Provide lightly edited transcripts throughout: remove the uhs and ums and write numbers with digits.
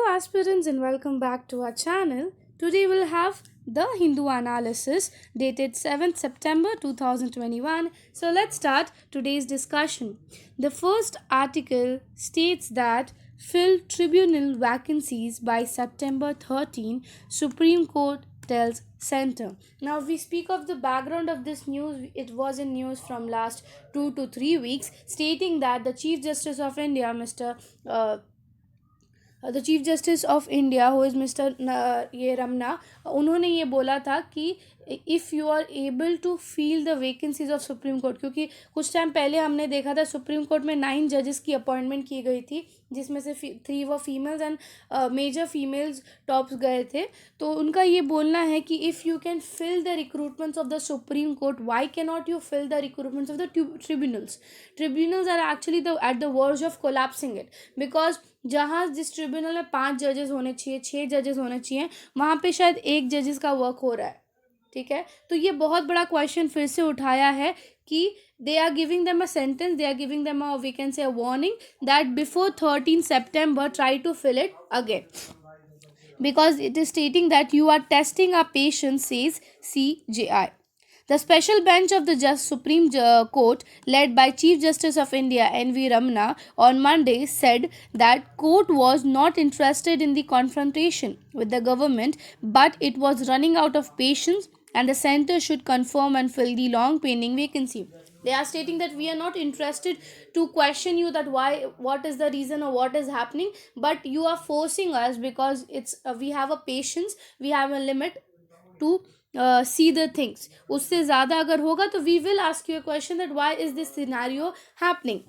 aspirants, and welcome back to our channel. Today we'll have the Hindu analysis dated 7th September 2021. So let's start today's discussion. The first article states that fill tribunal vacancies by September 13, Supreme Court tells center. Now, if we speak of the background of this news, it was in news from last 2 to 3 weeks, stating that the Chief Justice of India, the chief justice of India who is mister ये रमना, उन्होंने ये बोला था कि if you are able to feel the vacancies of supreme court, क्योंकि कुछ time पहले हमने देखा था सुप्रीम कोर्ट में 9 जजेस की अपॉइंटमेंट की गई थी, जिसमें से 3 वो females and major females tops गए थे. तो उनका ये बोलना है कि if you can fill the recruitments of the supreme court, why can not you fill the recruitments of the tribunals are actually the at the verge of collapsing it, because जहाँ जिस ट्रिब्यूनल में 5 जजेस होने चाहिए, 6 जजेस होने चाहिए, वहाँ पे शायद 1 जजेस का वर्क हो रहा है. ठीक है, तो ये बहुत बड़ा क्वेश्चन फिर से उठाया है कि they are giving them a sentence, they are giving them a we can say a warning that before 13 September try to fill it again, because it is stating that you are testing our patience, says CJI. The special bench of the Supreme Court, led by Chief Justice of India N.V. Ramana, on Monday said that court was not interested in the confrontation with the government, but it was running out of patience and the centre should confirm and fill the long pending vacancy. They are stating that we are not interested to question you that why, what is the reason or what is happening, but you are forcing us because it's we have a patience, we have a limit to see the things. उससे ज़्यादा अगर होगा तो we will ask you a question that why is this scenario happening.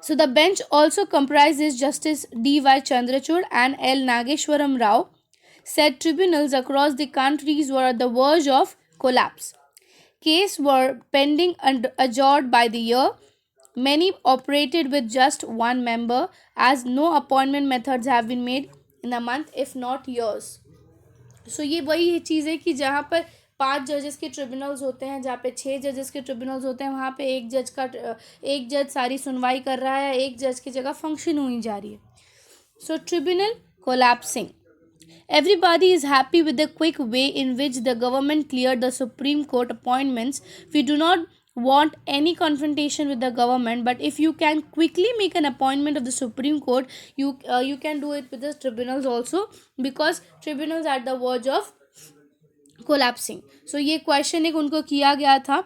So the bench also comprises Justice D.Y. Chandrachud and L. Nageshwaram Rao, said tribunals across the countries were at the verge of collapse. Cases were pending and adjourned by the year. Many operated with just one member, as no appointment methods have been made in a month, if not years. सो ये वही चीज़ है कि जहाँ पर 5 जजेस के tribunals होते हैं, जहाँ पे 6 जजेस के ट्रिब्यूनल्स होते हैं, वहाँ पे एक जज सारी सुनवाई कर रहा है, एक जज की जगह फंक्शन हुई जा रही है. So tribunal collapsing. Everybody is happy with the quick way in which the government cleared the Supreme Court appointments. We do not want any confrontation with the government, but if you can quickly make an appointment of the Supreme Court, you can do it with the tribunals also, because tribunals are at the verge of collapsing. So ये question एक उनको किया गया था.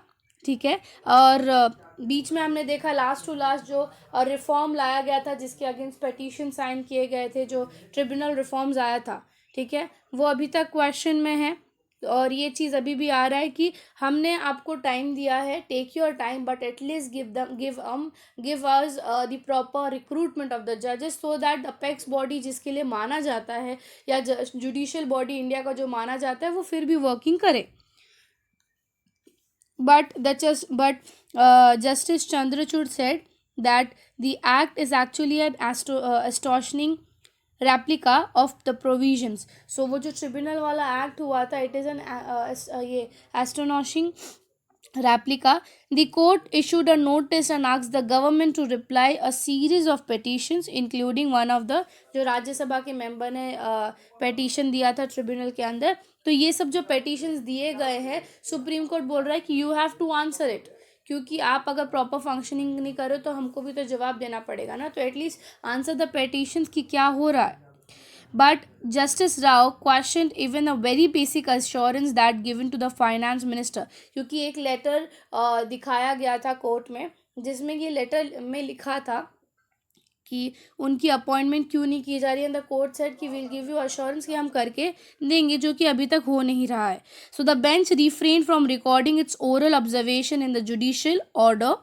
ठीक है, और बीच में हमने देखा लास्ट टू लास्ट जो रिफॉर्म लाया गया था, जिसके अगेंस्ट पेटिशन साइन किए गए थे, जो ट्रिब्यूनल रिफॉर्म्स आया था, ठीक है, वो अभी तक क्वेश्चन में है. और ये चीज़ अभी भी आ रहा है कि हमने आपको टाइम दिया है, take your time, but at least give us the proper recruitment of the जजेस, सो दैट अपेक्स बॉडी जिसके लिए माना जाता है, या जुडिशियल बॉडी इंडिया का जो माना जाता है, वो फिर भी वर्किंग करे. But Justice Chandrachud said that the act is actually an astonishing replica of the provisions. So वो जो ट्रिब्यूनल वाला एक्ट हुआ था, it is an ये astonishing replica. The court issued a notice and asked the government to reply a series of petitions, including one of the जो राज्यसभा के member ने petition दिया था ट्रिब्यूनल के अंदर. तो ये सब जो petitions दिए गए हैं, सुप्रीम कोर्ट बोल रहा है कि you have to answer it, क्योंकि आप अगर प्रॉपर फंक्शनिंग नहीं करो तो हमको भी तो जवाब देना पड़ेगा ना. तो एटलीस्ट आंसर द petitions कि क्या हो रहा है. But Justice Rao questioned even a very basic assurance that given to the finance minister, क्योंकि एक लेटर दिखाया गया था कोर्ट में, जिसमें ये लेटर में लिखा था कि उनकी अपॉइंटमेंट क्यों नहीं की जा रही है. द कोर्ट सेड कि विल गिव यू अश्योरेंस कि हम करके देंगे, जो कि अभी तक हो नहीं रहा है. So the bench refrain from recording it's oral observation in the judicial order.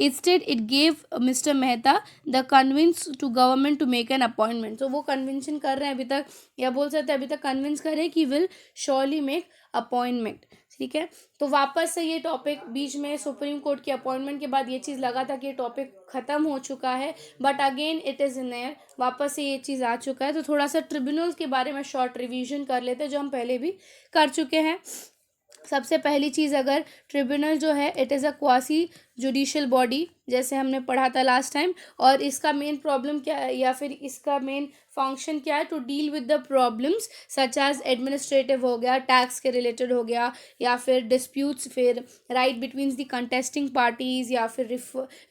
Instead, it gave Mr. Mehta the convince to government to make an appointment. So वो कन्विंशन कर रहे हैं अभी तक, या बोल सकते हैं अभी तक कन्विंस कर रहे हैं कि विल श्योरली मेक अपॉइंटमेंट. ठीक है, तो वापस से ये टॉपिक बीच में सुप्रीम कोर्ट की अपॉइंटमेंट के बाद ये चीज़ लगा था कि ये टॉपिक ख़त्म हो चुका है, but again it is in air, वापस से ये चीज़ आ चुका है. तो थोड़ा सा ट्रिब्यूनल्स के बारे में शॉर्ट रिवीजन कर लेते हैं, जो हम पहले भी कर चुके हैं. सबसे पहली चीज़, अगर ट्रिब्यूनल जो है, it is a quasi judicial body, जैसे हमने पढ़ा था लास्ट टाइम। और इसका मेन प्रॉब्लम क्या है, या फिर इसका मेन फंक्शन क्या है, to deal with the problems such as administrative हो गया, टैक्स के रिलेटेड हो गया, या फिर डिस्प्यूट्स, फिर right between the contesting parties, या फिर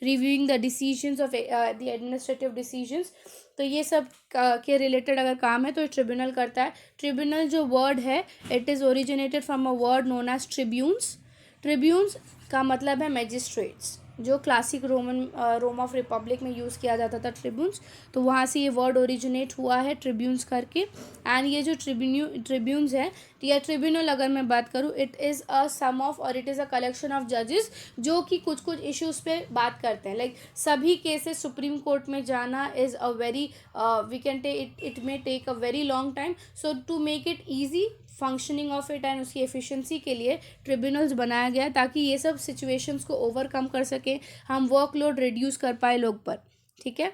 reviewing the decisions of the administrative decisions. तो ये सब के रिलेटेड अगर काम है तो ये ट्रिब्यूनल करता है। ट्रिब्यूनल जो वर्ड है, it is originated from a word known as tribunes. Tribunes का मतलब है मैजिस्ट्रेट्स, जो क्लासिक रोम ऑफ रिपब्लिक में यूज़ किया जाता था ट्रिब्यून्स, तो वहाँ से ये वर्ड ओरिजिनेट हुआ है ट्रिब्यून्स करके। एंड ये जो ट्रिब्यून्स है या ट्रिब्यूनल अगर मैं बात करूँ, it is a sum of और it is a collection of जजेस जो कि कुछ कुछ इश्यूज़ पे बात करते हैं। लाइक सभी केसेस सुप्रीम कोर्ट में जाना is a very we can take it may take a very long time. So to make it easy functioning of it and उसकी एफिशिएंसी के लिए ट्रिब्यूनल्स बनाया गया, ताकि ये सब सिचुएशंस को ओवरकम कर सके, हम वर्कलोड रिड्यूस कर पाए लोग पर। ठीक है,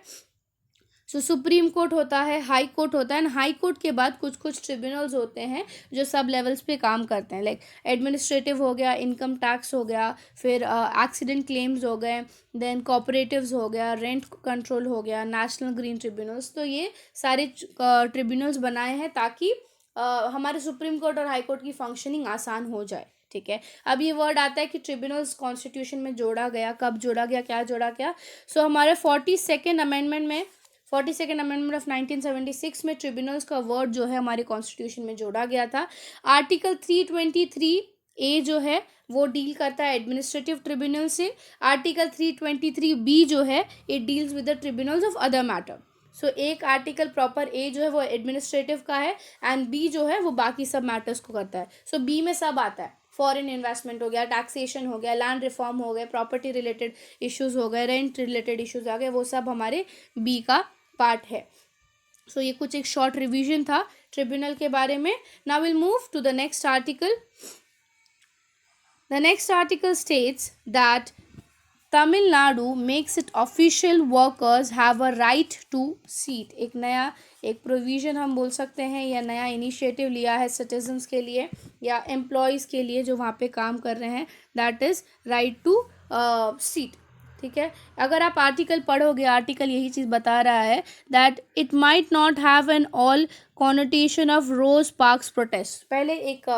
सो सुप्रीम कोर्ट होता है, हाई कोर्ट होता है, एंड हाई कोर्ट के बाद कुछ कुछ ट्रिब्यूनल्स होते हैं जो सब लेवल्स पे काम करते हैं। लाइक एडमिनिस्ट्रेटिव हो गया, इनकम टैक्स हो गया, फिर एक्सीडेंट क्लेम्स हो गए, देन कॉपरेटिव्स हो गया, रेंट कंट्रोल हो गया, नेशनल ग्रीन ट्रिब्यूनल्स। तो ये सारे ट्रिब्यूनल्स बनाए हैं ताकि हमारे सुप्रीम कोर्ट और हाई कोर्ट की फंक्शनिंग आसान हो जाए। ठीक है, अब ये वर्ड आता है कि ट्रिब्यूनल्स कॉन्स्टिट्यूशन में जोड़ा गया, कब जोड़ा गया, क्या जोड़ा गया। सो हमारे 42nd अमेंडमेंट में, 42nd अमेंडमेंट ऑफ 1976 में ट्रिब्यूनल्स का वर्ड जो है हमारे कॉन्स्टिट्यूशन में जोड़ा गया था। आर्टिकल 323A जो है वो डील करता है एडमिनिस्ट्रेटिव ट्रिब्यूनल से। आर्टिकल 323B जो है it deals with the tribunals of other matter. So एक आर्टिकल प्रॉपर ए जो है वो एडमिनिस्ट्रेटिव का है, एंड बी जो है वो बाकी सब मैटर्स को करता है। सो बी में सब आता है, फॉरेन इन्वेस्टमेंट हो गया, टैक्सेशन हो गया, लैंड रिफॉर्म हो गए, प्रॉपर्टी रिलेटेड इश्यूज हो गए, रेंट रिलेटेड इश्यूज आ गए, वो सब हमारे बी का पार्ट है। सो ये कुछ एक शॉर्ट रिवीजन था ट्रिब्यूनल के बारे में। Now will move to the next article. The next article states that Tamil Nadu makes it official workers have a right to seat। एक नया एक प्रोविज़न हम बोल सकते हैं, या नया इनिशिएटिव लिया है सिटीजन्स के लिए या एम्प्लॉयज़ के लिए जो वहाँ पे काम कर रहे हैं, that is right to seat. ठीक है, अगर आप आर्टिकल पढ़ोगे, आर्टिकल यही चीज़ बता रहा है that it might not have an all connotation of rose parks protest. पहले एक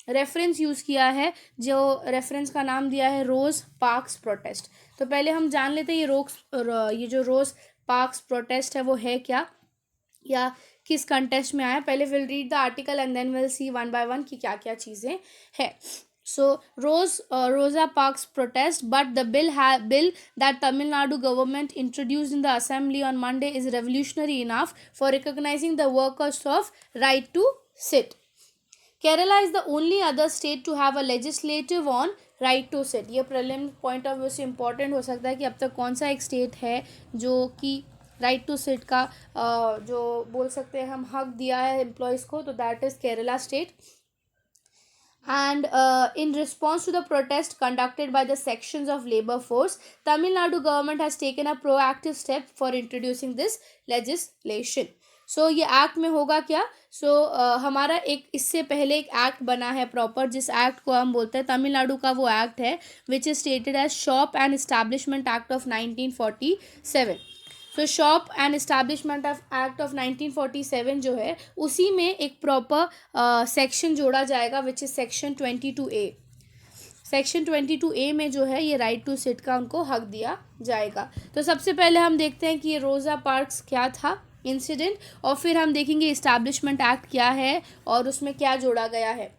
रेफरेंस यूज़ किया है, जो रेफरेंस का नाम दिया है रोज़ पार्क्स प्रोटेस्ट। तो पहले हम जान लेते हैं ये जो रोज़ पार्क्स प्रोटेस्ट है वो है क्या, या किस कंटेस्ट में आया। पहले will read the article and then will see one by one कि क्या क्या चीज़ें हैं। So Rosa Parks protest, but the bill that Tamil Nadu government introduced in the assembly on Monday is revolutionary enough for recognizing the workers of right to sit. Kerala is the only other state to have a legislative on right to sit। ये prelim point of view से important हो सकता है कि अब तक कौन सा एक स्टेट है जो कि राइट टू सिट का जो बोल सकते हैं हम हक दिया है एम्प्लॉयज़ को, तो that is Kerala state. And in response to the protest conducted by the sections of labor force, Tamil Nadu government has taken a proactive step for introducing this legislation. So ये एक्ट में होगा क्या, हमारा एक इससे पहले एक एक्ट बना है प्रॉपर, जिस एक्ट को हम बोलते हैं तमिलनाडु का वो एक्ट है, which is stated as shop and establishment act of 1947। So shop and establishment of act of 1947 जो है उसी में एक प्रॉपर सेक्शन जोड़ा जाएगा, which is section 22A। Section 22A में जो है ये राइट टू सिट का उनको हक दिया जाएगा। तो सबसे पहले हम देखते हैं कि ये रोज़ा पार्क्स क्या था इंसिडेंट, और फिर हम देखेंगे इस्टेब्लिशमेंट एक्ट क्या है और उसमें क्या जोड़ा गया है।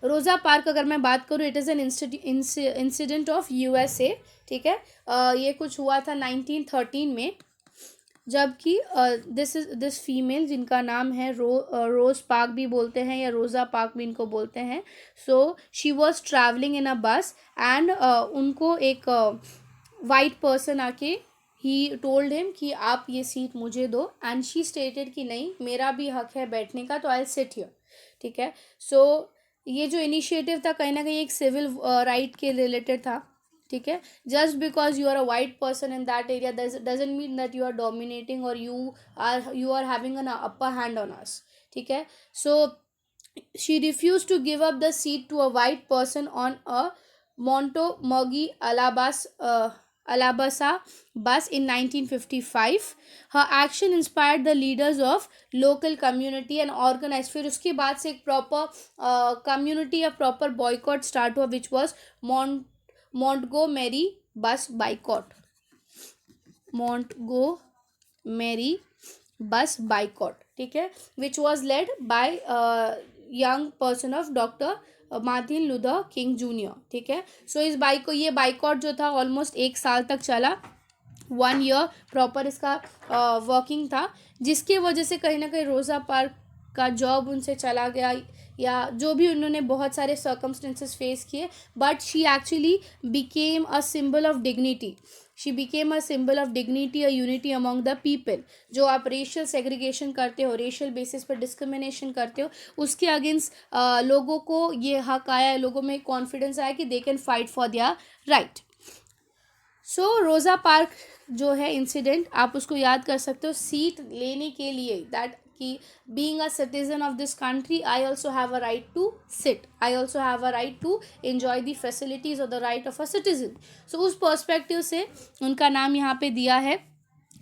रोज़ा पार्क अगर मैं बात करूँ, it is an incident of USA। ठीक है, ये कुछ हुआ था 1913 में, जबकि दिस फीमेल जिनका नाम है रोज़ पार्क भी बोलते हैं या रोज़ा पार्क भी इनको बोलते हैं। So she was travelling in a bus एंड उनको एक वाइट पर्सन आके ही टोल्ड हिम कि आप ये सीट मुझे दो, एंड शी स्टेटेड कि नहीं, मेरा भी हक है बैठने का, तो आई सिट हियर। ठीक है, सो ये जो इनिशिएटिव था कहीं ना कहीं एक सिविल राइट के रिलेटेड था। ठीक है, just because you are a white person in that area doesn't mean that you are dominating और you are having an upper hand on us. ठीक है, so she refuse to give up the seat to a white person on a Montomogi Alabasa bus in 1955. Her action inspired the leaders of local community and organized. फिर उसके बाद से एक proper community या proper boycott start हुआ which was Montgomery bus boycott. Montgomery bus boycott, ठीक है, which was led by young person of doctor Martin Luther king junior, ठीक है. सो इस ये बाइकॉट जो था ऑलमोस्ट 1 साल तक चला. 1 ईयर प्रॉपर इसका वर्किंग था, जिसके वजह से कहीं ना कहीं रोज़ा पार्क का जॉब उनसे चला गया, या जो भी उन्होंने बहुत सारे सर्कमस्टेंसेस फेस किए, but she actually became a symbol of dignity. She became a symbol of dignity, a unity among the people. जो आप रेशियल सेग्रीगेशन करते हो, रेशियल बेसिस पर डिस्क्रिमिनेशन करते हो, उसके अगेंस्ट लोगों को ये हक आया, लोगों में कॉन्फिडेंस आया कि they can fight for their right. So Rosa Park जो है इंसिडेंट, आप उसको याद कर सकते हो सीट लेने के लिए, दैट कि being a citizen of this country I also have a right to sit, I also have a right to enjoy the facilities of the right of a citizen. So उस perspective से उनका नाम यहाँ पे दिया है.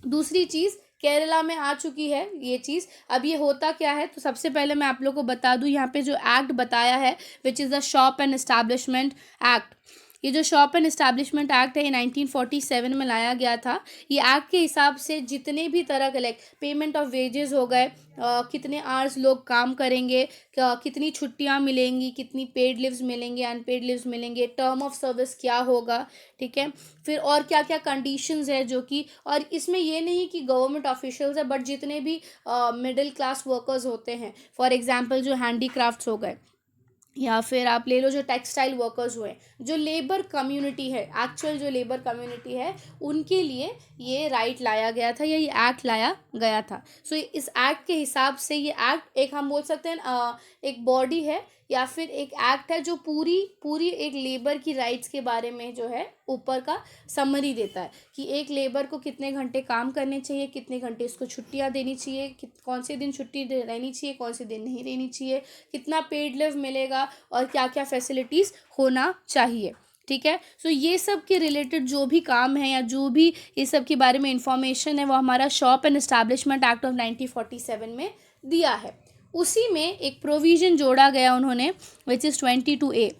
दूसरी चीज़, केरला में आ चुकी है ये चीज़. अब ये होता क्या है, तो सबसे पहले मैं आप लोग को बता दूं, यहाँ पे जो एक्ट बताया है which is the shop and establishment act. ये जो शॉप एंड एस्टैब्लिशमेंट एक्ट है, ये 1947 में लाया गया था. ये एक्ट के हिसाब से जितने भी तरह के लाइक पेमेंट ऑफ वेजेस हो गए, कितने आवर्स लोग काम करेंगे, कितनी छुट्टियां मिलेंगी, कितनी पेड लीव्स मिलेंगे, अनपेड लीव्स मिलेंगे, टर्म ऑफ सर्विस क्या होगा, ठीक है. फिर और क्या क्या कंडीशंस है जो कि, और इसमें ये नहीं कि गवर्नमेंट ऑफिशियल्स है, बट जितने भी मिडिल क्लास वर्कर्स होते हैं, फॉर एग्जांपल जो हैंडीक्राफ्ट्स हो गए, या फिर आप ले लो जो टेक्सटाइल वर्कर्स हुए, जो लेबर कम्युनिटी है, एक्चुअल जो लेबर कम्युनिटी है, उनके लिए ये राइट लाया गया था, या ये एक्ट लाया गया था. सो इस एक्ट के हिसाब से ये एक्ट एक हम बोल सकते हैं एक बॉडी है, या फिर एक एक्ट है जो पूरी पूरी एक लेबर की राइट्स के बारे में जो है ऊपर का समरी देता है, कि एक लेबर को कितने घंटे काम करने चाहिए, कितने घंटे इसको छुट्टियां देनी चाहिए, कौन से दिन छुट्टी रहनी चाहिए, कौन से दिन नहीं रहनी चाहिए, कितना पेड लीव मिलेगा, और क्या क्या फैसिलिटीज़ होना चाहिए, ठीक है. सो ये सब के रिलेटेड जो भी काम है, या जो भी ये सब के बारे में इंफॉर्मेशन है, वो हमारा shop and establishment act of 1947 में दिया है. उसी में एक प्रोविज़न जोड़ा गया उन्होंने विच इज़ 22A,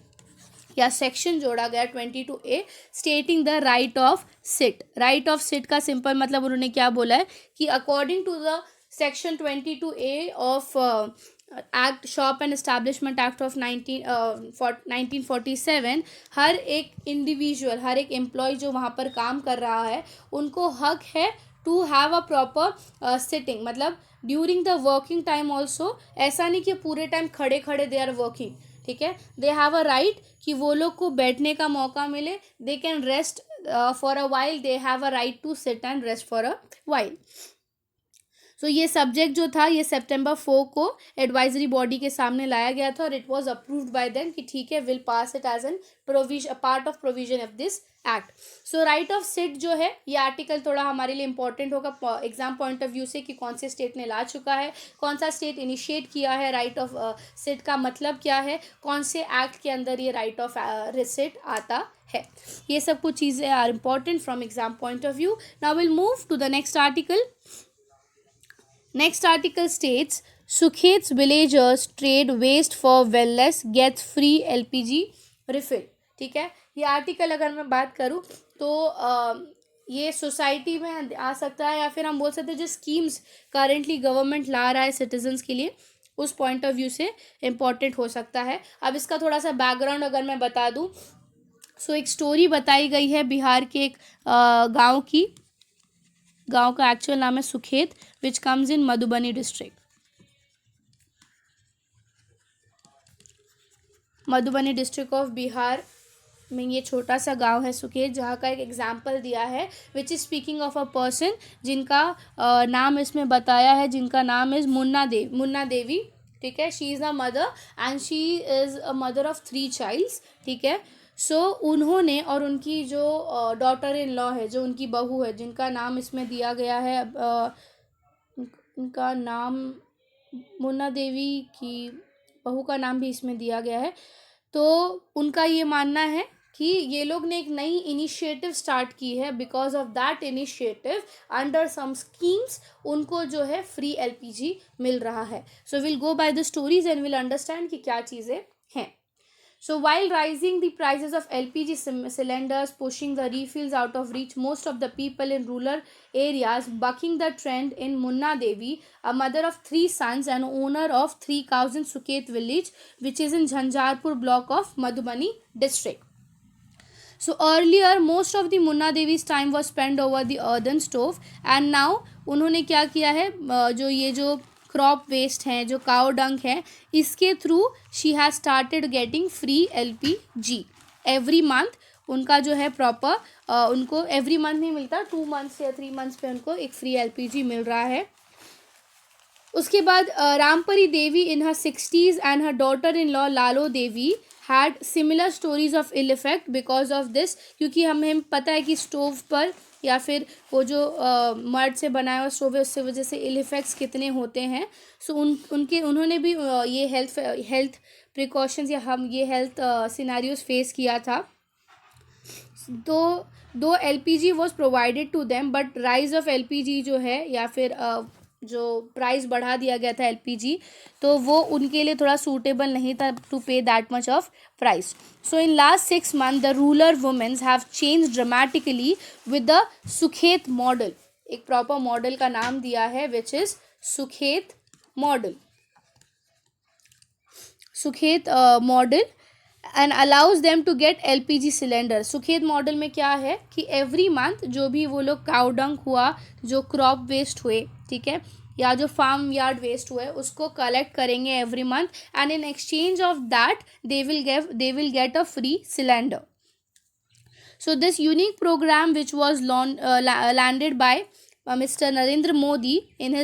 या सेक्शन जोड़ा गया 22A, stating the right of sit. Right of sit का सिंपल मतलब उन्होंने क्या बोला है कि according to the section 22A of act shop and establishment act of 1947, हर एक इंडिविजुअल, हर एक एम्प्लॉय जो वहाँ पर काम कर रहा है, उनको हक है to have a proper sitting, मतलब during the working time also. ऐसा नहीं कि पूरे टाइम खड़े खड़े दे आर वर्किंग, ठीक है. दे हैव अ राइट कि वो लोग को बैठने का मौका मिले, they can rest for a while, they have a right to sit and rest for a while. So ये सब्जेक्ट जो था, ये September 4 को एडवाइजरी बॉडी के सामने लाया गया था, और it was approved by them कि ठीक है, will pass it as an provision, part of provision of this act. So right of sit जो है, ये आर्टिकल थोड़ा हमारे लिए इंपॉर्टेंट होगा एग्जाम पॉइंट ऑफ व्यू से, कि कौन से स्टेट ने ला चुका है, कौन सा स्टेट इनिशिएट किया है, राइट ऑफ सिट का मतलब क्या है, कौन से एक्ट के अंदर ये राइट ऑफ सिट आता है. ये सब कुछ चीज़ें are important from exam point of view. Now will move to the next article. Next article states Sukhet's villagers trade waste for wellness gets free LPG refill. ठीक है, ये आर्टिकल अगर मैं बात करूँ तो ये सोसाइटी में आ सकता है, या फिर हम बोल सकते हैं जो स्कीम्स करेंटली गवर्नमेंट ला रहा है सिटीजन्स के लिए, उस पॉइंट ऑफ व्यू से इम्पॉर्टेंट हो सकता है. अब इसका थोड़ा सा बैकग्राउंड अगर मैं बता दूँ, सो एक स्टोरी बताई गई है बिहार के एक गाँव की. गांव का एक्चुअल नाम है Sukhet, which comes in Madhubani district. Madhubani district of Bihar में ये छोटा सा गांव है सुखेत, जहाँ का एक एग्जाम्पल दिया है which is speaking of a person जिनका नाम इसमें बताया है, जिनका नाम इज़ मुन्ना देवी, ठीक है. She is a mother and she is a mother of 3 childs, ठीक है. सो उन्होंने, और उनकी जो डॉटर इन लॉ है, जो उनकी बहू है, जिनका नाम इसमें दिया गया है, उनका नाम मुन्ना देवी की बहू का नाम भी इसमें दिया गया है. तो उनका ये मानना है कि ये लोग ने एक नई इनिशिएटिव स्टार्ट की है. Because of that initiative under some schemes उनको जो है फ्री एलपीजी मिल रहा है. So will go by the stories and will understand कि क्या चीज़ें हैं. So while rising the prices of LPG cylinders, pushing the refills out of reach, most of the people in rural areas, bucking the trend in Munna Devi, a mother of 3 sons and owner of 3 cows in Suket village, which is in Jhanjarpur block of Madhubani district. So earlier most of the Munna Devi's time was spent over the earthen stove, and now उन्होंने क्या किया है, जो ये जो crop waste हैं, जो cow dung है, इसके through she has started getting free LPG every month. उनका जो है प्रॉपर उनको एवरी मंथ नहीं मिलता, 2 मंथ्स या 3 मंथ्स पे उनको एक फ्री एलपीजी मिल रहा है. उसके बाद Rampari Devi in her 60s and her daughter in law Lalo Devi had similar stories of ill effect because of this. क्योंकि हमें पता है कि स्टोव पर या फिर वो जो मर्द से बनाया हुआ स्टोव है उससे वजह से इल इफेक्ट्स कितने होते हैं. सो उन्होंने भी ये हेल्थ प्रिकॉशंस या हम ये हेल्थ सिनारियोज फेस किया था. Though LPG was provided to them, but rise of LPG जो है या फिर जो प्राइस बढ़ा दिया गया था एलपीजी, तो वो उनके लिए थोड़ा सूटेबल नहीं था to pay that much of price. So in last 6 months the rural womens have change dramatically with the Sukhet model. एक प्रॉपर मॉडल का नाम दिया है which is Sukhet model. Sukhet model and allows them to get LPG cylinder. Sukhet model में क्या है कि every month जो भी वो लोग काउडंग हुआ, जो क्रॉप वेस्ट हुए, ठीक है, या जो फार्म यार्ड वेस्ट हुए, उसको कलेक्ट करेंगे every month, and in exchange of that they will get a free cylinder. So this unique program which was landed by mister Narendra Modi in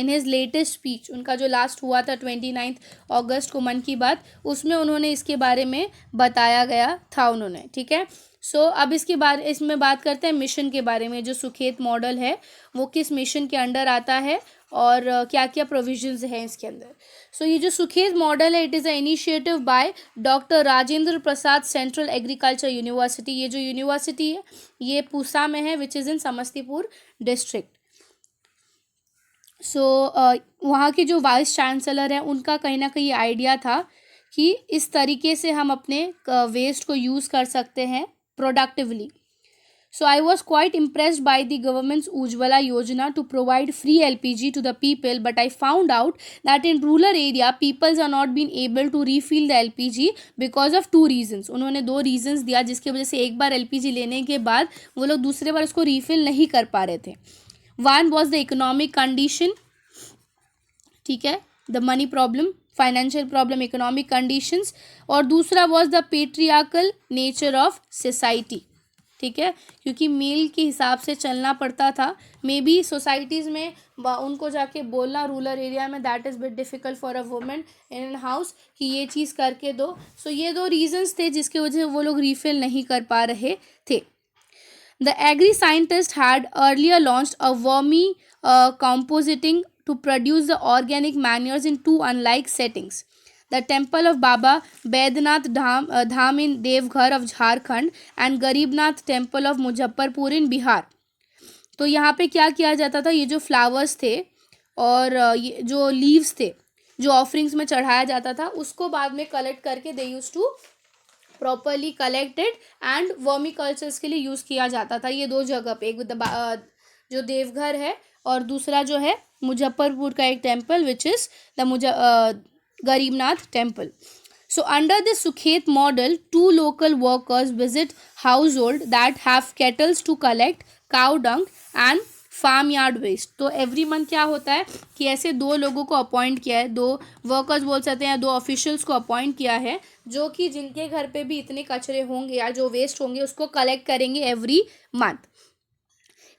his latest speech. उनका जो लास्ट हुआ था 29 अगस्त को मन की बात, उसमें उन्होंने इसके बारे में बताया गया था उन्होंने, ठीक है. सो अब इसमें बात करते हैं मिशन के बारे में. जो सुखेत मॉडल है वो किस मिशन के अंडर आता है और क्या क्या प्रोविजंस हैं इसके अंदर. सो ये जो सुखेत मॉडल है, it is a initiative by doctor Rajendra Prasad central agriculture university. ये जो यूनिवर्सिटी है ये पूसा में है, which is in Samastipur district. So वहाँ के जो वाइस चांसलर हैं उनका कहीं ना कहीं आइडिया था कि इस तरीके से हम अपने वेस्ट को यूज़ कर सकते हैं productively. So I was quite impressed by the government's Ujjwala Yojana to provide free LPG to the people, but I found out that in rural area people are not being able to refill the LPG because of 2 reasons. उन्होंने 2 reasons दिया जिसकी वजह से एक बार LPG लेने के बाद वो लोग दूसरे बार उसको refill नहीं कर पा रहे थे. One was the economic condition, ठीक है, the money problem, financial problem, economic conditions, और दूसरा was the patriarchal nature of society, ठीक है, क्योंकि मेल के हिसाब से चलना पड़ता था. मे बी सोसाइटीज़ में उनको जाके बोलना रूरल एरिया में that is bit difficult for a women in house कि ये चीज़ करके दो. सो ये 2 रीजंस थे जिसके वजह से वो लोग रीफिल नहीं कर पा रहे थे. The agri scientist had earlier launched a vermi compositing to produce the organic manures in 2 unlike settings. The temple of Baba Baidnath Dham in Devghar of Jharkhand and Garibnath temple of Muzaffarpur in Bihar. तो यहाँ पे क्या किया जाता था, ये जो flowers थे और ये जो लीव्स थे जो ऑफरिंग्स में चढ़ाया जाता था, उसको बाद में कलेक्ट करके they use to properly collected and vermi cultures के लिए यूज़ किया जाता था. ये 2 जगह पे, एक जो देवघर है और दूसरा जो है मुजफ्फरपुर का एक temple which is the Garibnath temple. So under the Sukhet model 2 local workers visit household that have cattles to collect cow dung and farm yard waste. तो एवरी मंथ क्या होता है कि ऐसे 2 लोगों को अपॉइंट किया है, 2 वर्कर्स बोल सकते हैं, 2 ऑफिशियल्स को अपॉइंट किया है जो कि जिनके घर पे भी इतने कचरे होंगे या जो वेस्ट होंगे उसको कलेक्ट करेंगे every month.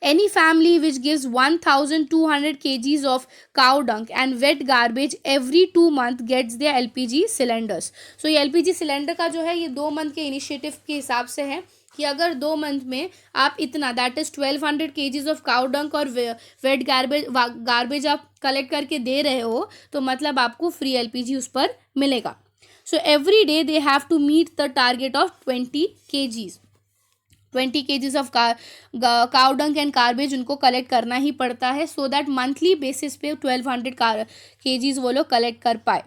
Any family which gives 1,200 kgs of cow dung and wet garbage every 2 months gets their LPG cylinders. So ये LPG सिलेंडर का जो है ये 2 मंथ के इनिशिएटिव के हिसाब से है कि अगर 2 मंथ में आप इतना that is 1,200 kgs of cow डंक और वेट गार्बेज आप कलेक्ट करके दे रहे हो तो मतलब आपको फ्री LPG उस पर मिलेगा. So every day they have to meet the target of 20 kgs. 20 kgs of cow dung and garbage उनको कलेक्ट करना ही पड़ता है, सो दैट मंथली बेसिस पे 1200 kgs वो लोग कलेक्ट कर पाए.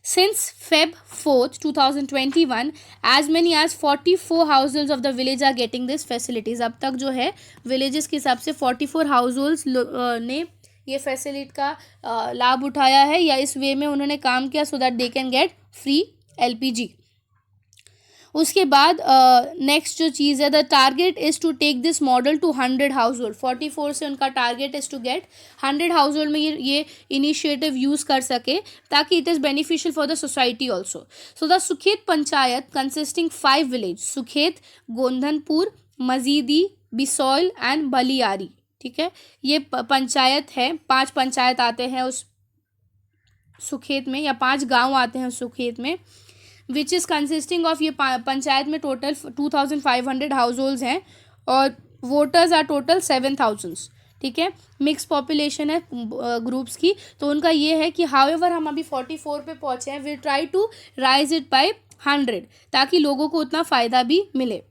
Since Feb 4th, 2021, as many as 44 households of the village are getting this facilities. अब तक जो है villages के हिसाब से 44 households ने ये फैसिलिटी का लाभ उठाया है या इस वे में उन्होंने काम किया, so that they can get free LPG. उसके बाद नेक्स्ट जो चीज़ है, the target is to take this model to 100 household. 44 से उनका target is to get 100 household में ये इनिशिएटिव यूज़ कर सके, ताकि it is beneficial for the society also. So the Sukhet panchayat consisting 5 village, Sukhet, Gondhanpur, Majidi, Bisaul and Baliyari. ठीक है, ये पंचायत है, 5 पंचायत आते हैं उस सुखेत में, या 5 गांव आते हैं उस सुखेत में, विच इज़ कंसिस्टिंग ऑफ, ये पंचायत में टोटल 2500 हाउस होल्ड्स हैं और वोटर्स आर टोटल 7000. ठीक है, मिक्स पॉपुलेशन है ग्रुप्स की. तो उनका ये है कि हाउएवर हम अभी 44 पे पहुँचे हैं, we try to raise it by 100 ताकि लोगों को उतना फ़ायदा भी मिले.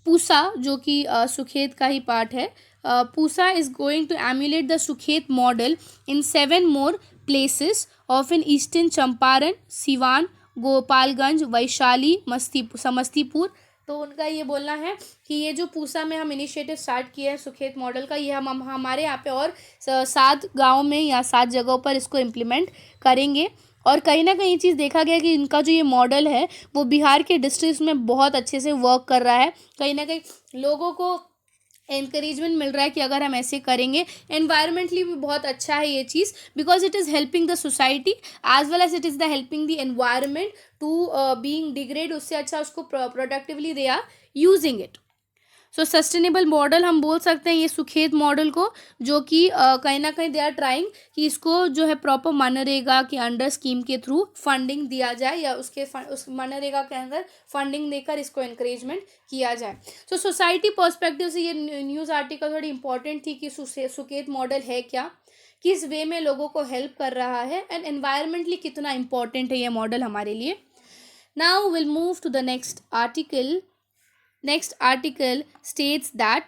पूसा जो कि सुखेत का ही पार्ट है, Pusa is going to emulate the Sukhet model in 7 more places of in eastern Champaran, Siwan, Gopalganj, Vaishali, Samastipur. तो उनका ये बोलना है कि ये जो पूसा में हम इनिशिएटिव स्टार्ट किए हैं सुखेत मॉडल का, ये हम हमारे यहाँ पे और 7 गाँव में या 7 जगहों पर इसको इम्प्लीमेंट करेंगे. और कहीं ना कहीं चीज़ देखा गया कि इनका जो ये मॉडल है वो बिहार के डिस्ट्रिक्ट में बहुत अच्छे से वर्क कर रहा है. कहीं ना कहीं लोगों को एनकरेजमेंट मिल रहा है कि अगर हम ऐसे करेंगे, एनवायरमेंटली भी बहुत अच्छा है ये चीज़, because it is helping the society as well as it is the helping the environment to being degrade. उससे अच्छा उसको productively they are using it. So sustainable model हम बोल सकते हैं ये सुखेत मॉडल को, जो कि कहीं ना कहीं दे आर ट्राइंग कि इसको जो है प्रॉपर मनरेगा के अंडर स्कीम के थ्रू फंडिंग दिया जाए, या उस मनरेगा के अंदर फंडिंग देकर इसको इंकरेजमेंट किया जाए. सो सोसाइटी पर्सपेक्टिव से ये न्यूज़ आर्टिकल थोड़ी इंपॉर्टेंट थी कि सुखेत मॉडल है क्या, किस वे में लोगों को हेल्प कर रहा है, एंड एनवायरमेंटली कितना इंपॉर्टेंट है ये मॉडल हमारे लिए. Now will move to the next article. Next article states that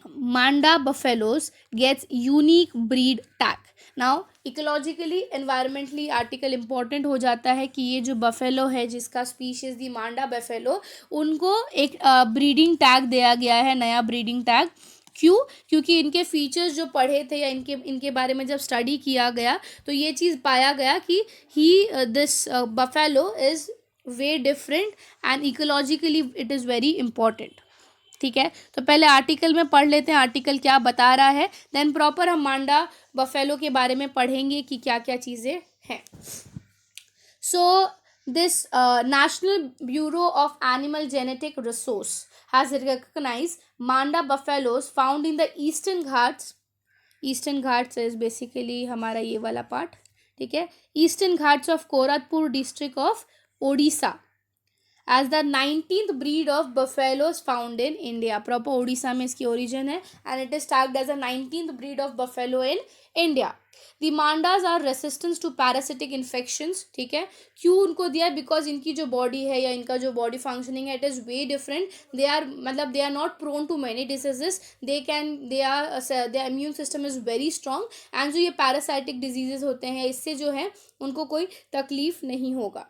Manda buffaloes gets unique breed tag. Now ecologically environmentally article important हो जाता है कि ये जो बफेलो है जिसका स्पीशीज दी मांडा बफेलो, उनको एक ब्रीडिंग टैग दिया गया है, नया ब्रीडिंग टैग. क्यों? क्योंकि इनके फीचर्स जो पढ़े थे या इनके बारे में जब स्टडी किया गया तो ये चीज़ पाया गया कि this buffalo is way different and ecologically it is very important. ठीक है, तो पहले आर्टिकल में पढ़ लेते हैं आर्टिकल क्या बता रहा है, देन प्रॉपर हम मांडा बफेलो के बारे में पढ़ेंगे कि क्या क्या चीज़ें हैं. So this national bureau of animal genetic resource has recognised Manda buffaloes found in the eastern Ghats. Eastern Ghats is basically हमारा ये वाला पार्ट. ठीक है, eastern Ghats of Koraput district of Odisha as the 19th breed of buffaloes found in India. Proper Odisha में इसकी origin है and it is tagged as the 19th breed of buffalo in India. The mandas are resistant to parasitic infections. ठीक है, क्यों उनको दिया? Because इनकी जो बॉडी है या इनका जो बॉडी फंक्शनिंग है it is way different. They are not prone to many diseases. Their immune system is very strong and जो ये पैरासाइटिक डिजीजेज होते हैं इससे जो है उनको कोई तकलीफ नहीं होगा.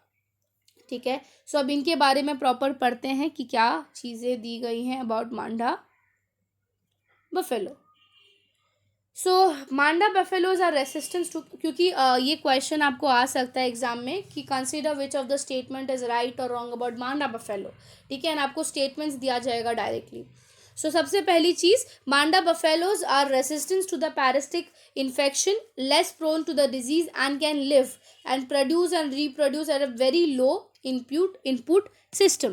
ठीक है, सो अब इनके बारे में प्रॉपर पढ़ते हैं कि क्या चीज़ें दी गई हैं about Manda buffalo. So Manda buffaloes are resistance to, क्योंकि ये क्वेश्चन आपको आ सकता है एग्जाम में कि consider which of the statement is right और रॉन्ग अबाउट मांडा बफेलो. ठीक है, एंड आपको स्टेटमेंट्स दिया जाएगा डायरेक्टली. सो सबसे पहली चीज़, Manda buffaloes are resistance to the parasitic infection, less prone to the disease and can live and produce and reproduce at a very low input system.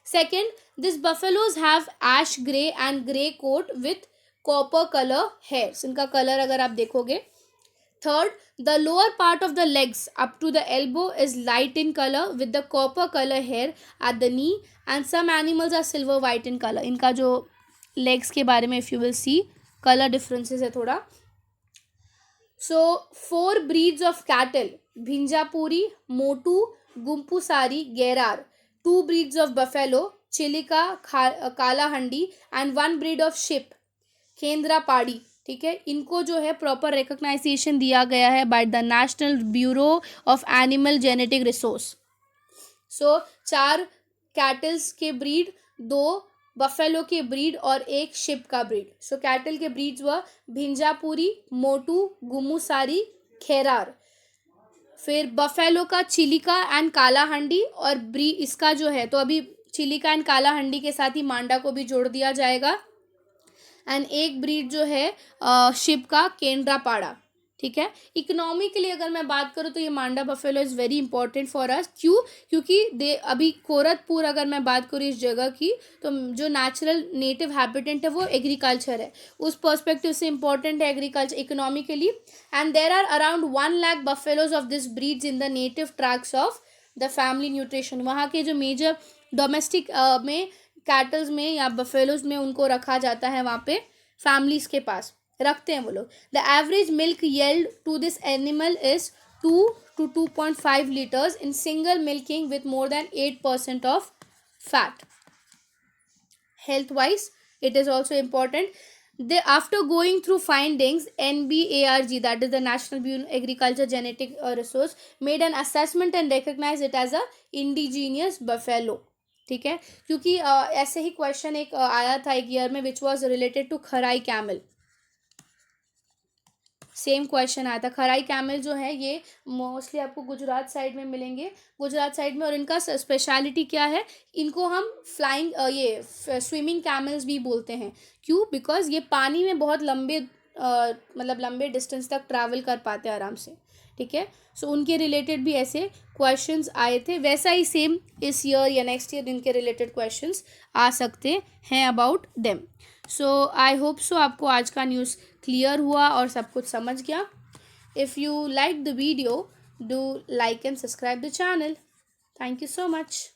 Second, these buffaloes have ash gray and gray coat with copper color hairs. इनका colour अगर आप देखोगे. Third, the lower part of the legs up to the elbow is light in color with the copper color hair at the knee, and some animals are silver white in color. इनका जो legs के बारे में if you will see color differences है थोड़ा. सो 4 breeds of cattle, Bhinjapuri, Motu, Gumpusari, Gerar, 2 breeds of buffalo, Chilika, Kalahandi, and 1 breed of sheep, केंद्रा पाड़ी. ठीक है, इनको जो है प्रॉपर रिकॉग्नाइजेशन दिया गया है by the national bureau of animal genetic resource. So 4 kettles के ब्रीड, 2 बफेलो के ब्रीड और 1 शिप का ब्रीड. सो कैटल के ब्रीड्स व भिंजापुरी, मोटू, गुमुसारी, खेरार. फिर बफेलो का चिलिका एंड कालाहंडी, और इसका जो है तो अभी चिलिका एंड कालाहंडी के साथ ही मांडा को भी जोड़ दिया जाएगा. एंड एक ब्रीड जो है शिप का केंद्रापाड़ा. ठीक है, इकोनॉमी के लिए अगर मैं बात करूँ तो ये Manda buffalo is very important for us. क्यों? क्योंकि अभी कोरतपुर अगर मैं बात करूँ इस जगह की, तो जो नेचुरल नेटिव हैबिटेंट है वो एग्रीकल्चर है. उस पर्सपेक्टिव से इंपॉर्टेंट है agriculture economically. And there are around 1 lakh buffaloes of this breeds in the native tracts of the family nutrition. वहाँ के जो मेजर डोमेस्टिक में कैटल्स में या बफेलोज में उनको रखा जाता है, वहाँ पे फैमिलीज के पास रखते हैं वो लोग. The average milk yield to this animal is 2 to 2.5 liters in single milking with more than 8% of fat. Health wise, it is also important. After going through findings, NBARG, that is the National Bureau of Agriculture Genetic Resource, made an assessment and recognized it as a indigenous buffalo. ठीक है, क्योंकि ऐसे ही question एक आया था एक year में which was related to Kharai camel. Same question आया था. खराई कैमल जो है ये मोस्टली आपको गुजरात साइड में मिलेंगे, गुजरात साइड में. और इनका स्पेशलिटी क्या है, इनको हम फ्लाइंग ये स्विमिंग कैमल्स भी बोलते हैं. क्यों? बिकॉज ये पानी में बहुत लंबे मतलब लंबे डिस्टेंस तक ट्रैवल कर पाते हैं आराम से. ठीक है, सो उनके रिलेटेड भी ऐसे क्वेश्चंस आए थे. वैसा ही सेम इस ईयर या नेक्स्ट ईयर इनके रिलेटेड क्वेश्चंस आ सकते हैं about them. So I hope so आपको आज का न्यूज़ क्लियर हुआ और सब कुछ समझ गया. If you like the video, do like and subscribe the channel. Thank you so much.